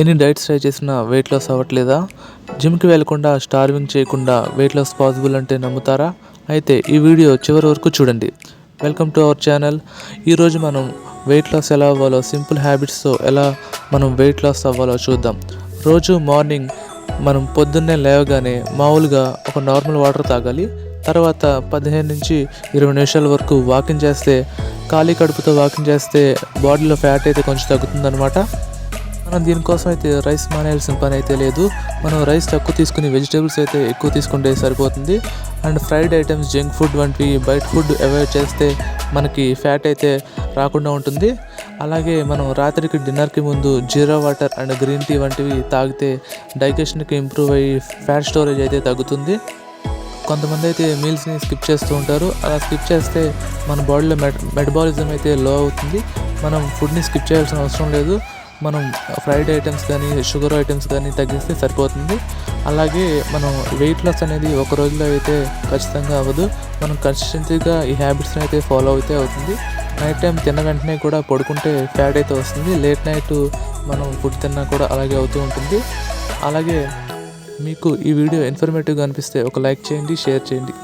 ఎన్ని diets try చేసినా weight loss అవ్వట్లేదా? జిమ్కి వెళ్ళకుండా స్టార్వింగ్ చేయకుండా వెయిట్ లాస్ పాసిబుల్ అంటే నమ్ముతారా? అయితే ఈ వీడియో చివరి వరకు చూడండి. Welcome to our channel. ఈరోజు మనం వెయిట్ లాస్ ఎలా అవ్వాలో, సింపుల్ హ్యాబిట్స్తో ఎలా మనం వెయిట్ లాస్ అవ్వాలో చూద్దాం. రోజు మార్నింగ్ మనం పొద్దున్నే లేవగానే మామూలుగా ఒక నార్మల్ వాటర్ తాగాలి. తర్వాత 15 నుంచి 20 నిమిషాల వరకు వాకింగ్ చేస్తే, ఖాళీ కడుపుతో వాకింగ్ చేస్తే బాడీలో ఫ్యాట్ అయితే కొంచెం తగ్గుతుందన్నమాట. మనం దీనికోసం అయితే రైస్ మానేయాల్సిన పని అయితే లేదు. మనం రైస్ తక్కువ తీసుకుని వెజిటేబుల్స్ అయితే ఎక్కువ తీసుకుంటే సరిపోతుంది. And fried items, junk food వంటివి బయట ఫుడ్ అవాయిడ్ చేస్తే మనకి ఫ్యాట్ అయితే రాకుండా ఉంటుంది. అలాగే మనం రాత్రికి డిన్నర్కి ముందు జీరా వాటర్ అండ్ గ్రీన్ టీ వంటివి తాగితే డైజెషన్కి ఇంప్రూవ్ అయ్యి ఫ్యాట్ స్టోరేజ్ అయితే తగ్గుతుంది. కొంతమంది అయితే మీల్స్ని స్కిప్ చేస్తూ ఉంటారు. అలా స్కిప్ చేస్తే మన బాడీలో మెటబాలిజం అయితే లో అవుతుంది. మనం ఫుడ్ని స్కిప్ చేయాల్సిన అవసరం లేదు. మనం ఫ్రైడ్ ఐటమ్స్ కానీ, షుగర్ ఐటమ్స్ కానీ తగ్గిస్తే సరిపోతుంది. అలాగే మనం వెయిట్ లాస్ అనేది ఒక రోజులో అయితే ఖచ్చితంగా అవ్వదు. మనం కన్సిస్టెన్సీగా ఈ హ్యాబిట్స్ని అయితే ఫాలో అయితే అవుతుంది. నైట్ టైం తిన్న వెంటనే కూడా పడుకుంటే ఫ్యాట్ అయితే వస్తుంది. లేట్ నైట్ మనం ఫుడ్ తిన్నా కూడా అలాగే అవుతూ ఉంటుంది. అలాగే మీకు ఈ వీడియో ఇన్ఫర్మేటివ్గా అనిపిస్తే ఒక లైక్ చేయండి, షేర్ చేయండి.